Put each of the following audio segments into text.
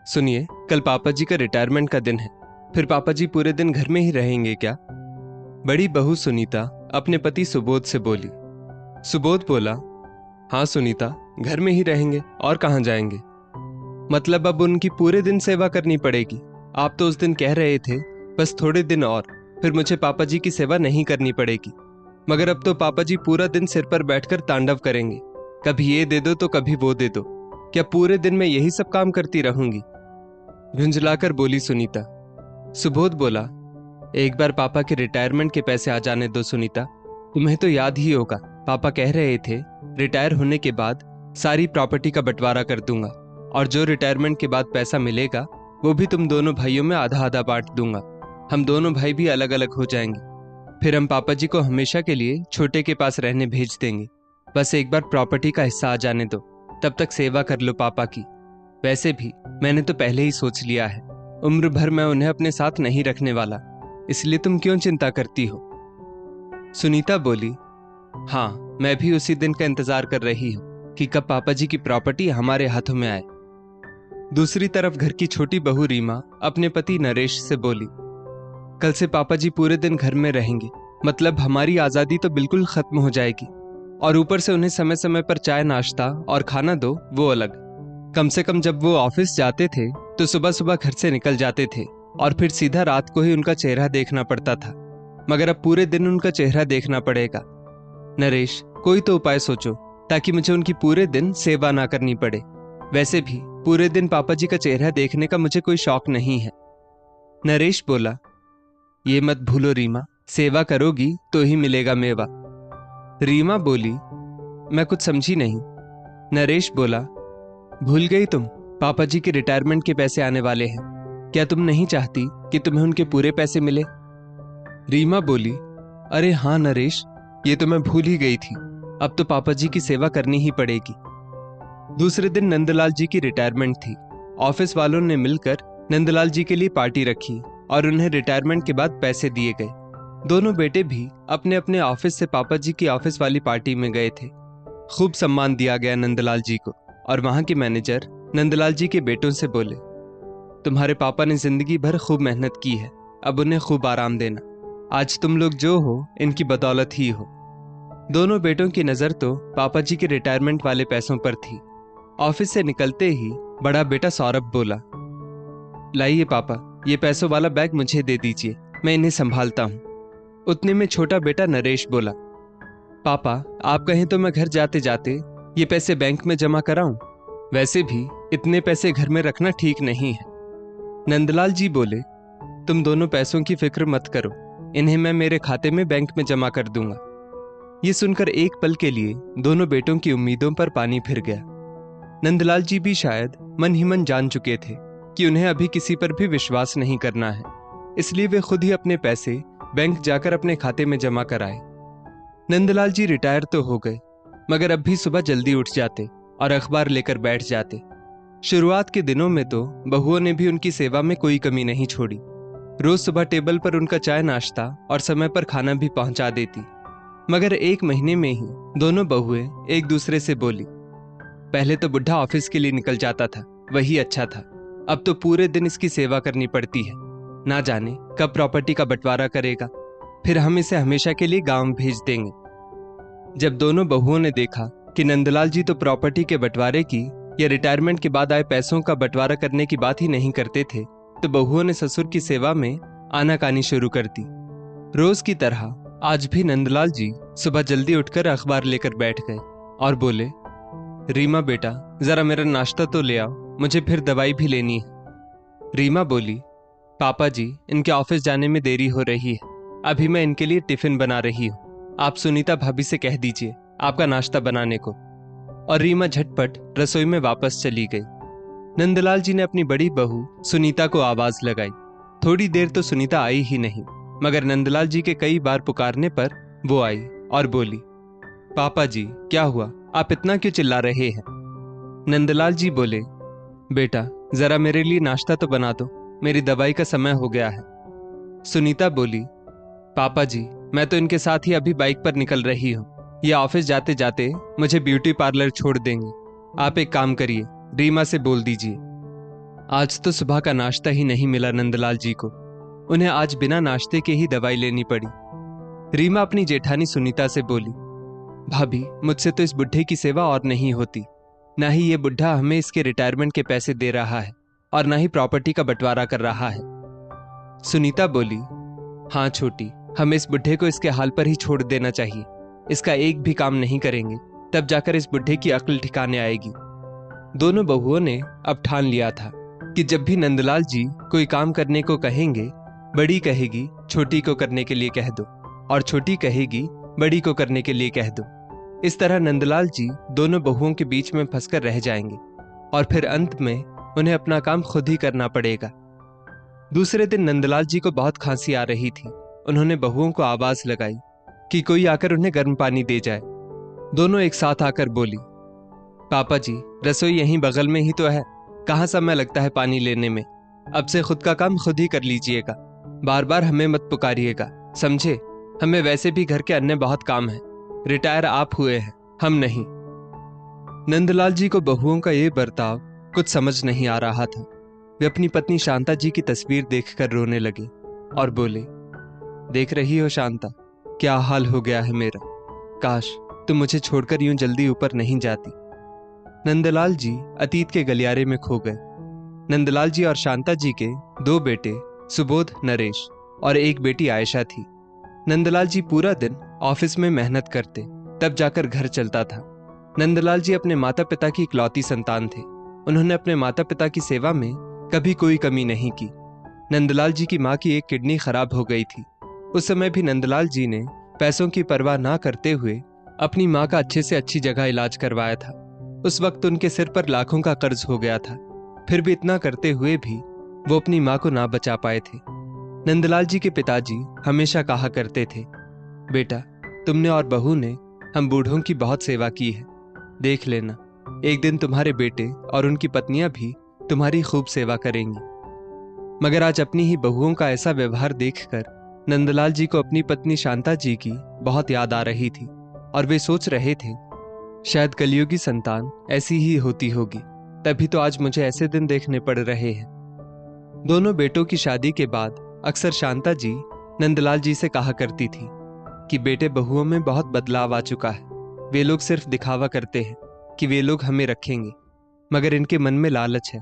सुनिए, कल पापा जी का रिटायरमेंट का दिन है। फिर पापा जी पूरे दिन घर में ही रहेंगे क्या? बड़ी बहू सुनीता अपने पति सुबोध से बोली। सुबोध बोला, हाँ सुनीता, घर में ही रहेंगे और कहाँ जाएंगे। मतलब अब उनकी पूरे दिन सेवा करनी पड़ेगी। आप तो उस दिन कह रहे थे बस थोड़े दिन और, फिर मुझे पापा जी की सेवा नहीं करनी पड़ेगी। मगर अब तो पापा जी पूरा दिन सिर पर बैठकर तांडव करेंगे। कभी ये दे दो तो कभी वो दे दो। क्या पूरे दिन मैं यही सब काम करती रहूंगी? झुंझलाकर बोली सुनीता। सुबोध बोला, एक बार पापा के रिटायरमेंट के पैसे आ जाने दो सुनीता। तुम्हें तो याद ही होगा, पापा कह रहे थे रिटायर होने के बाद सारी प्रॉपर्टी का बंटवारा कर दूंगा, और जो रिटायरमेंट के बाद पैसा मिलेगा वो भी तुम दोनों भाइयों में आधा आधा बांट दूंगा। हम दोनों भाई भी अलग अलग हो जाएंगे। फिर हम पापा जी को हमेशा के लिए छोटे के पास रहने भेज देंगे। बस एक बार प्रॉपर्टी का हिस्सा आ जाने दो, तब तक सेवा कर लो पापा की। वैसे भी मैंने तो पहले ही सोच लिया है, उम्र भर मैं उन्हें अपने साथ नहीं रखने वाला, इसलिए तुम क्यों चिंता करती हो? सुनीता बोली, हाँ, मैं भी उसी दिन का इंतजार कर रही हूँ कि कब पापा जी की प्रॉपर्टी हमारे हाथों में आए। दूसरी तरफ घर की छोटी बहू रीमा अपने पति नरेश से बोली, कल से पापा जी पूरे दिन घर में रहेंगे, मतलब हमारी आजादी तो बिल्कुल खत्म हो जाएगी। और ऊपर से उन्हें समय समय पर चाय नाश्ता और खाना दो, वो अलग। कम से कम जब वो ऑफिस जाते थे तो सुबह सुबह घर से निकल जाते थे और फिर सीधा रात को ही उनका चेहरा देखना पड़ता था। मगर अब पूरे दिन उनका चेहरा देखना पड़ेगा। नरेश, कोई तो उपाय सोचो ताकि मुझे उनकी पूरे दिन सेवा ना करनी पड़े। वैसे भी पूरे दिन पापा जी का चेहरा देखने का मुझे कोई शौक नहीं है। नरेश बोला, ये मत भूलो रीमा, सेवा करोगी तो ही मिलेगा मेवा। रीमा बोली, मैं कुछ समझी नहीं। नरेश बोला, भूल गई तुम? पापा जी के रिटायरमेंट के पैसे आने वाले हैं। क्या तुम नहीं चाहती कि तुम्हें उनके पूरे पैसे मिले? रीमा बोली, अरे हाँ नरेश, ये तो मैं भूल ही गई थी। अब तो पापा जी की सेवा करनी ही पड़ेगी। दूसरे दिन नंदलाल जी की रिटायरमेंट थी। ऑफिस वालों ने मिलकर नंदलाल जी के लिए पार्टी रखी और उन्हें रिटायरमेंट के बाद पैसे दिए गए। दोनों बेटे भी अपने अपने ऑफिस से पापा जी की ऑफिस वाली पार्टी में गए थे। खूब सम्मान दिया गया नंदलाल जी को, और वहां के मैनेजर नंदलाल जी के बेटों से बोले, तुम्हारे पापा ने जिंदगी भर खूब मेहनत की है, अब उन्हें खूब आराम देना। आज तुम लोग जो हो इनकी बदौलत ही हो। दोनों बेटों की नजर तो पापा जी के रिटायरमेंट वाले पैसों पर थी। ऑफिस से निकलते ही बड़ा बेटा सौरभ बोला, लाइए पापा, ये पैसों वाला बैग मुझे दे दीजिए, मैं इन्हें संभालता हूँ। उतने में छोटा बेटा नरेश बोला, पापा आप कहें तो मैं घर जाते जाते ये पैसे बैंक में जमा कराऊं? वैसे भी इतने पैसे घर में रखना ठीक नहीं है। नंदलाल जी बोले, तुम दोनों पैसों की फिक्र मत करो, इन्हें मैं मेरे खाते में बैंक में जमा कर दूंगा। ये सुनकर एक पल के लिए दोनों बेटों की उम्मीदों पर पानी फिर गया। नंदलाल जी भी शायद मन ही मन जान चुके थे कि उन्हें अभी किसी पर भी विश्वास नहीं करना है, इसलिए वे खुद ही अपने पैसे बैंक जाकर अपने खाते में जमा कराए। नंदलाल जी रिटायर तो हो गए, मगर अब भी सुबह जल्दी उठ जाते और अखबार लेकर बैठ जाते। शुरुआत के दिनों में तो बहुओं ने भी उनकी सेवा में कोई कमी नहीं छोड़ी। रोज सुबह टेबल पर उनका चाय नाश्ता और समय पर खाना भी पहुंचा देती। मगर एक महीने में ही दोनों बहुएं एक दूसरे से बोली, पहले तो बुढ़ा ऑफिस के लिए निकल जाता था, वही अच्छा था। अब तो पूरे दिन इसकी सेवा करनी पड़ती है। ना जाने कब प्रॉपर्टी का बंटवारा करेगा, फिर हम इसे हमेशा के लिए गांव भेज देंगे। जब दोनों बहुओं ने देखा कि नंदलाल जी तो प्रॉपर्टी के बंटवारे की या रिटायरमेंट के बाद आए पैसों का बंटवारा करने की बात ही नहीं करते थे, तो बहुओं ने ससुर की सेवा में आनाकानी शुरू कर दी। रोज की तरह आज भी नंदलाल जी सुबह जल्दी उठकर अखबार लेकर बैठ गए और बोले, रीमा बेटा जरा मेरा नाश्ता तो ले आओ, मुझे फिर दवाई भी लेनी है। रीमा बोली, पापा जी इनके ऑफिस जाने में देरी हो रही है, अभी मैं इनके लिए टिफिन बना रही हूँ। आप सुनीता भाभी से कह दीजिए आपका नाश्ता बनाने को। और रीमा झटपट रसोई में वापस चली गई। नंदलाल जी ने अपनी बड़ी बहू सुनीता को आवाज लगाई। थोड़ी देर तो सुनीता आई ही नहीं, मगर नंदलाल जी के कई बार पुकारने पर वो आई और बोली, पापा जी क्या हुआ, आप इतना क्यों चिल्ला रहे हैं? नंदलाल जी बोले, बेटा जरा मेरे लिए नाश्ता तो बना दो, मेरी दवाई का समय हो गया है। सुनीता बोली, पापा जी मैं तो इनके साथ ही अभी बाइक पर निकल रही हूँ, ये ऑफिस जाते जाते मुझे ब्यूटी पार्लर छोड़ देंगे। आप एक काम करिए, रीमा से बोल दीजिए। आज तो सुबह का नाश्ता ही नहीं मिला नंदलाल जी को। उन्हें आज बिना नाश्ते के ही दवाई लेनी पड़ी। रीमा अपनी जेठानी सुनीता से बोली, भाभी मुझसे तो इस बुढ़े की सेवा और नहीं होती। ना ही ये बुढ़ा हमें इसके रिटायरमेंट के पैसे दे रहा है और ना ही प्रॉपर्टी का बंटवारा कर रहा है। सुनीता बोली, हाँ छोटी, हमें इस बुढ़े को इसके हाल पर ही छोड़ देना चाहिए। इसका एक भी काम नहीं करेंगे तब जाकर इस बुढ़े की अक्ल ठिकाने आएगी। दोनों बहुओं ने अब ठान लिया था कि जब भी नंदलाल जी कोई काम करने को कहेंगे, बड़ी कहेगी छोटी को करने के लिए कह दो और छोटी कहेगी बड़ी को करने के लिए कह दो। इस तरह नंदलाल जी दोनों बहुओं के बीच में फंसकर रह जाएंगे और फिर अंत में उन्हें अपना काम खुद ही करना पड़ेगा। दूसरे दिन नंदलाल जी को बहुत खांसी आ रही थी। उन्होंने बहुओं को आवाज लगाई कि कोई आकर उन्हें गर्म पानी दे जाए। दोनों एक साथ आकर बोली, पापा जी रसोई यहीं बगल में ही तो है, कहाँ समय लगता है पानी लेने में। अब से खुद का काम खुद ही कर लीजिएगा, बार बार हमें मत पुकारिएगा, समझे। हमें वैसे भी घर के अन्य बहुत काम है। रिटायर आप हुए हैं, हम नहीं। नंदलाल जी को बहुओं का ये बर्ताव कुछ समझ नहीं आ रहा था। वे अपनी पत्नी शांता जी की तस्वीर देखकर रोने लगे और बोले, देख रही हो शांता, क्या हाल हो गया है मेरा। काश तुम मुझे छोड़कर यूं जल्दी ऊपर नहीं जाती। नंदलाल जी अतीत के गलियारे में खो गए। नंदलाल जी और शांता जी के 2 बेटे सुबोध, नरेश और एक बेटी आयशा थी। नंदलाल जी पूरा दिन ऑफिस में मेहनत करते, तब जाकर घर चलता था। नंदलाल जी अपने माता पिता की इकलौती संतान थे। उन्होंने अपने माता पिता की सेवा में कभी कोई कमी नहीं की। नंदलाल जी की माँ की एक किडनी खराब हो गई थी। उस समय भी नंदलाल जी ने पैसों की परवाह ना करते हुए अपनी माँ का अच्छे से अच्छी जगह इलाज करवाया था। उस वक्त उनके सिर पर लाखों का कर्ज हो गया था। फिर भी इतना करते हुए भी वो अपनी माँ को ना बचा पाए थे। नंदलाल जी के पिताजी हमेशा कहा करते थे, बेटा तुमने और बहू ने हम बूढ़ों की बहुत सेवा की है। देख लेना, एक दिन तुम्हारे बेटे और उनकी पत्नियां भी तुम्हारी खूब सेवा करेंगी। मगर आज अपनी ही बहुओं का ऐसा व्यवहार देखकर नंदलाल जी को अपनी पत्नी शांता जी की बहुत याद आ रही थी और वे सोच रहे थे, शायद कलियुगी संतान ऐसी ही होती होगी, तभी तो आज मुझे ऐसे दिन देखने पड़ रहे हैं। दोनों बेटों की शादी के बाद अक्सर शांता जी नंदलाल जी से कहा करती थी कि बेटे बहुओं में बहुत बदलाव आ चुका है। वे लोग सिर्फ दिखावा करते हैं कि वे लोग हमें रखेंगे, मगर इनके मन में लालच है।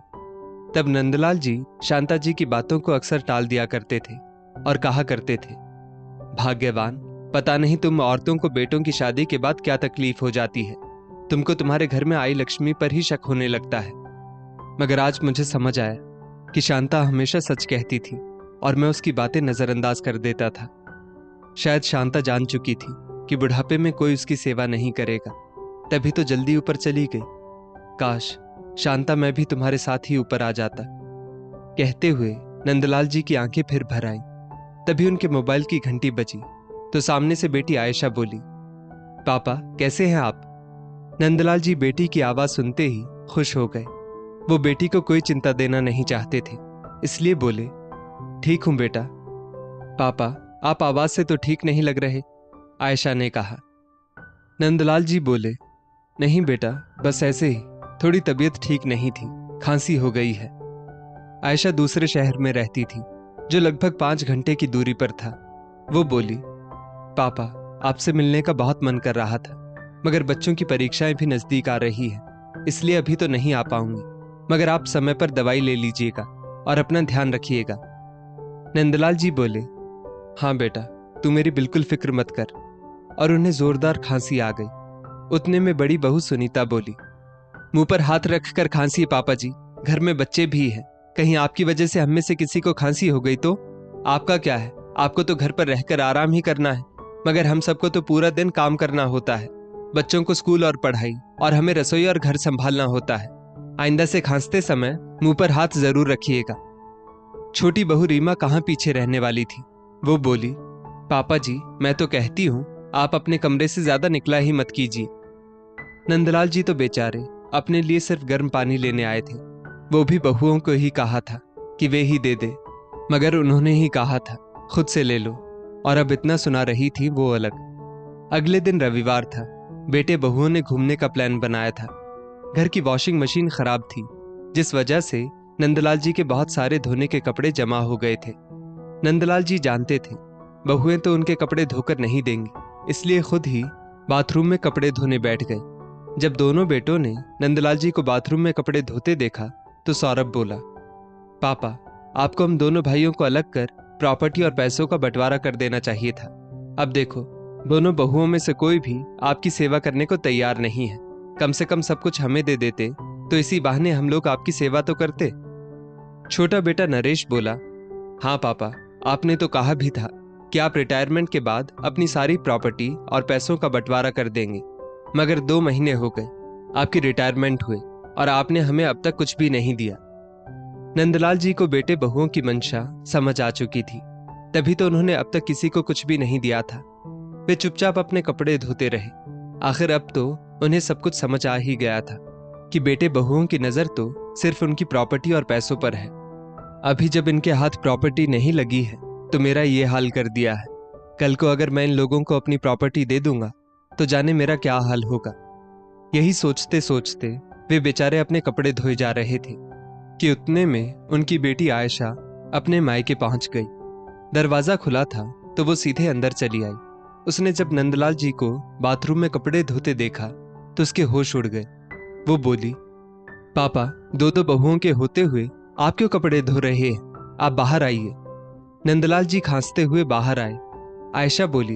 तब नंदलाल जी शांता जी की बातों को अक्सर टाल दिया करते थे और कहा करते थे, भाग्यवान, पता नहीं तुम औरतों को बेटों की शादी के बाद क्या तकलीफ हो जाती है। तुमको तुम्हारे घर में आई लक्ष्मी पर ही शक होने लगता है। मगर आज मुझे समझ आया कि शांता हमेशा सच कहती थी और मैं उसकी बातें नजरअंदाज कर देता था। शायद शांता जान चुकी थी कि बुढ़ापे में कोई उसकी सेवा नहीं करेगा, तभी तो जल्दी ऊपर चली गई। काश शांता, मैं भी तुम्हारे साथ ही ऊपर आ जाता। कहते हुए नंदलाल जी की आंखें फिर भर आईं। तभी उनके मोबाइल की घंटी बजी तो सामने से बेटी आयशा बोली, पापा कैसे हैं आप। नंदलाल जी बेटी की आवाज सुनते ही खुश हो गए। वो बेटी को कोई चिंता देना नहीं चाहते थे, इसलिए बोले, ठीक हूं बेटा। पापा आप आवाज से तो ठीक नहीं लग रहे, आयशा ने कहा। नंदलाल जी बोले, नहीं बेटा, बस ऐसे ही, थोड़ी तबीयत ठीक नहीं थी, खांसी हो गई है। आयशा दूसरे शहर में रहती थी जो लगभग 5 घंटे की दूरी पर था। वो बोली, पापा आपसे मिलने का बहुत मन कर रहा था, मगर बच्चों की परीक्षाएं भी नजदीक आ रही हैं, इसलिए अभी तो नहीं आ पाऊंगी। मगर आप समय पर दवाई ले लीजिएगा और अपना ध्यान रखिएगा। नंदलाल जी बोले, हाँ बेटा, तू मेरी बिल्कुल फिक्र मत कर। और उन्हें जोरदार खांसी आ गई। उतने में बड़ी बहू सुनीता बोली, मुंह पर हाथ रखकर खांसी है पापा जी, घर में बच्चे भी हैं, कहीं आपकी वजह से हम में से किसी को खांसी हो गई तो। आपका क्या है, आपको तो घर पर रहकर आराम ही करना है, मगर हम सबको तो पूरा दिन काम करना होता है, बच्चों को स्कूल और पढ़ाई, और हमें रसोई और घर संभालना होता है। आइंदा से खांसते समय मुंह पर हाथ जरूर रखिएगा। छोटी बहू रीमा कहाँ पीछे रहने वाली थी। वो बोली, पापा जी मैं तो कहती हूँ आप अपने कमरे से ज्यादा निकला ही मत कीजिए। नंदलाल जी तो बेचारे अपने लिए सिर्फ गर्म पानी लेने आए थे। वो भी बहुओं को ही कहा था कि वे ही दे दे, मगर उन्होंने ही कहा था खुद से ले लो, और अब इतना सुना रही थी वो अलग। अगले दिन रविवार था। बेटे बहुओं ने घूमने का प्लान बनाया था। घर की वॉशिंग मशीन खराब थी, जिस वजह से नंदलाल जी के बहुत सारे धोने के कपड़े जमा हो गए थे। नंदलाल जी जानते थे बहुएं तो उनके कपड़े धोकर नहीं देंगी, इसलिए खुद ही बाथरूम में कपड़े धोने बैठ गए। जब दोनों बेटों ने नंदलाल जी को बाथरूम में कपड़े धोते देखा तो सौरभ बोला, पापा, आपको हम दोनों भाइयों को अलग कर प्रॉपर्टी और पैसों का बंटवारा कर देना चाहिए था। अब देखो, दोनों बहुओं में से कोई भी आपकी सेवा करने को तैयार नहीं है। कम से कम सब कुछ हमें दे देते तो इसी बहाने हम लोग आपकी सेवा तो करते। छोटा बेटा नरेश बोला, हाँ पापा, आपने तो कहा भी था कि आप रिटायरमेंट के बाद अपनी सारी प्रॉपर्टी और पैसों का बंटवारा कर देंगे, मगर 2 महीने हो गए आपकी रिटायरमेंट हुए और आपने हमें अब तक कुछ भी नहीं दिया। नंदलाल जी को बेटे बहुओं की मंशा समझ आ चुकी थी, तभी तो उन्होंने अब तक किसी को कुछ भी नहीं दिया था। वे चुपचाप अपने कपड़े धोते रहे। आखिर अब तो उन्हें सब कुछ समझ आ ही गया था कि बेटे बहुओं की नजर तो सिर्फ उनकी प्रॉपर्टी और पैसों पर है। अभी जब इनके हाथ प्रॉपर्टी नहीं लगी है तो मेरा ये हाल कर दिया है। कल को अगर मैं इन लोगों को अपनी प्रॉपर्टी दे दूंगा तो जाने मेरा क्या हाल होगा। यही सोचते सोचते वे बेचारे अपने कपड़े धोए जा रहे थे कि उतने में उनकी बेटी आयशा अपने मायके पहुंच गई। दरवाजा खुला था तो वो सीधे अंदर चली आई। उसने जब नंदलाल जी को बाथरूम में कपड़े धोते देखा तो उसके होश उड़ गए। वो बोली, पापा, 2 बहुओं के होते हुए आप क्यों कपड़े धो रहे हैं? आप बाहर आइए। नंदलाल जी खांसते हुए बाहर आए। आयशा बोली,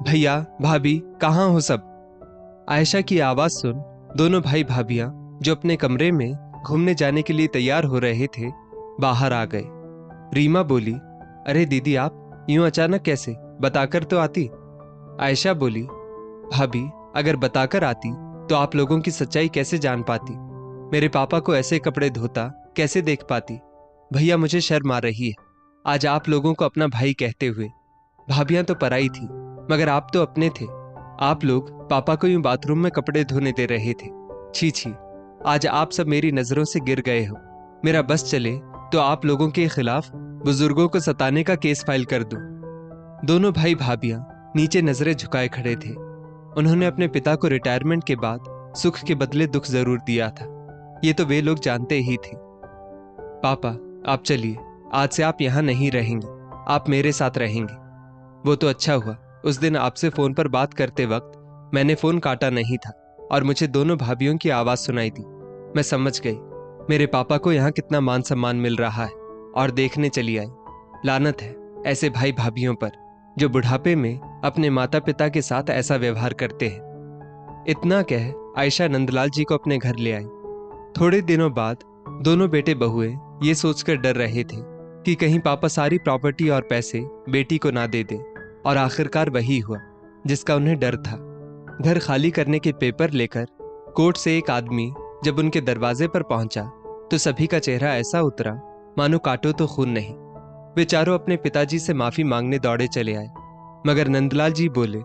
भैया, भाभी, कहाँ हो सब? आयशा की आवाज सुन दोनों भाई भाभियां जो अपने कमरे में घूमने जाने के लिए तैयार हो रहे थे बाहर आ गए। रीमा बोली, अरे दीदी, आप यूं अचानक कैसे? बताकर तो आती। आयशा बोली, भाभी, अगर बताकर आती तो आप लोगों की सच्चाई कैसे जान पाती? मेरे पापा को ऐसे कपड़े धोता कैसे देख पाती? भैया, मुझे शर्म आ रही है आज आप लोगों को अपना भाई कहते हुए। भाभियां तो पराई थी, मगर आप तो अपने थे। आप लोग पापा को यूं बाथरूम में कपड़े धोने दे रहे थे। छी छी, आज आप सब मेरी नजरों से गिर गए हो। मेरा बस चले तो आप लोगों के खिलाफ बुजुर्गों को सताने का केस फाइल कर दूं। दोनों भाई भाभियां नीचे नजरें झुकाए खड़े थे। उन्होंने अपने पिता को रिटायरमेंट के बाद सुख के बदले दुख जरूर दिया था, ये तो वे लोग जानते ही थे। पापा, आप चलिए, आज से आप यहाँ नहीं रहेंगे, आप मेरे साथ रहेंगे। वो तो अच्छा हुआ उस दिन आपसे फोन पर बात करते वक्त मैंने फोन काटा नहीं था और मुझे दोनों भाभियों की आवाज सुनाई दी। मैं समझ गई मेरे पापा को यहाँ कितना मान सम्मान मिल रहा है और देखने चली आई। लानत है ऐसे भाई भाभियों पर जो बुढ़ापे में अपने माता पिता के साथ ऐसा व्यवहार करते हैं। इतना कह आयशा नंदलाल जी को अपने घर ले आई। थोड़े दिनों बाद दोनों बेटे बहुए ये सोचकर डर रहे थे कि कहीं पापा सारी प्रॉपर्टी और पैसे बेटी को ना दे दे, और आखिरकार वही हुआ जिसका उन्हें डर था। घर खाली करने के पेपर लेकर कोर्ट से एक आदमी जब उनके दरवाजे पर पहुंचा तो सभी का चेहरा ऐसा उतरा मानो काटो तो खून नहीं। वे चारों अपने पिताजी से माफी मांगने दौड़े चले आए, मगर नंदलाल जी बोले,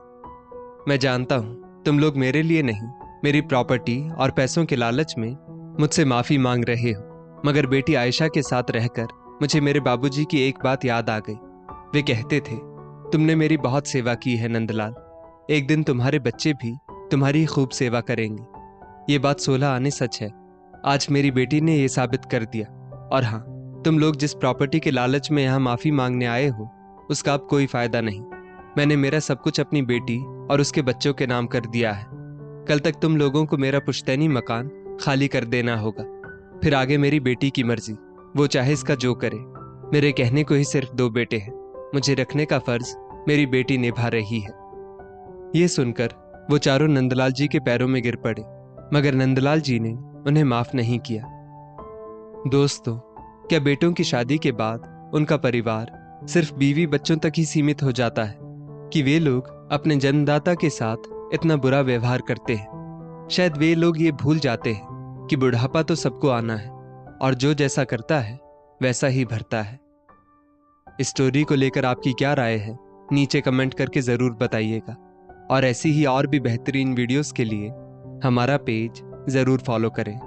मैं जानता हूं तुम लोग मेरे लिए नहीं, मेरी प्रॉपर्टी और पैसों के लालच में मुझसे माफी मांग रहे हो, मगर बेटी आयशा के साथ रहकर मुझे मेरे बाबूजी की एक बात याद आ गई। वे कहते थे, तुमने मेरी बहुत सेवा की है नंदलाल, एक दिन तुम्हारे बच्चे भी तुम्हारी खूब सेवा करेंगे। ये बात 16 आने सच है। आज मेरी बेटी ने यह साबित कर दिया। और हाँ, तुम लोग जिस प्रॉपर्टी के लालच में यहाँ माफी मांगने आए हो उसका अब कोई फायदा नहीं। मैंने मेरा सब कुछ अपनी बेटी और उसके बच्चों के नाम कर दिया है। कल तक तुम लोगों को मेरा पुश्तैनी मकान खाली कर देना होगा, फिर आगे मेरी बेटी की मर्जी, वो चाहे इसका जो करे। मेरे कहने को ही सिर्फ 2 बेटे हैं, मुझे रखने का फर्ज मेरी बेटी निभा रही है। ये सुनकर वो चारों नंदलाल जी के पैरों में गिर पड़े, मगर नंदलाल जी ने उन्हें माफ नहीं किया। दोस्तों, क्या बेटों की शादी के बाद उनका परिवार सिर्फ बीवी बच्चों तक ही सीमित हो जाता है कि वे लोग अपने जन्मदाता के साथ इतना बुरा व्यवहार करते हैं? शायद वे लोग ये भूल जाते हैं कि बुढ़ापा तो सबको आना है और जो जैसा करता है वैसा ही भरता है। इस स्टोरी को लेकर आपकी क्या राय है नीचे कमेंट करके जरूर बताइएगा, और ऐसी ही और भी बेहतरीन वीडियोस के लिए हमारा पेज जरूर फॉलो करें।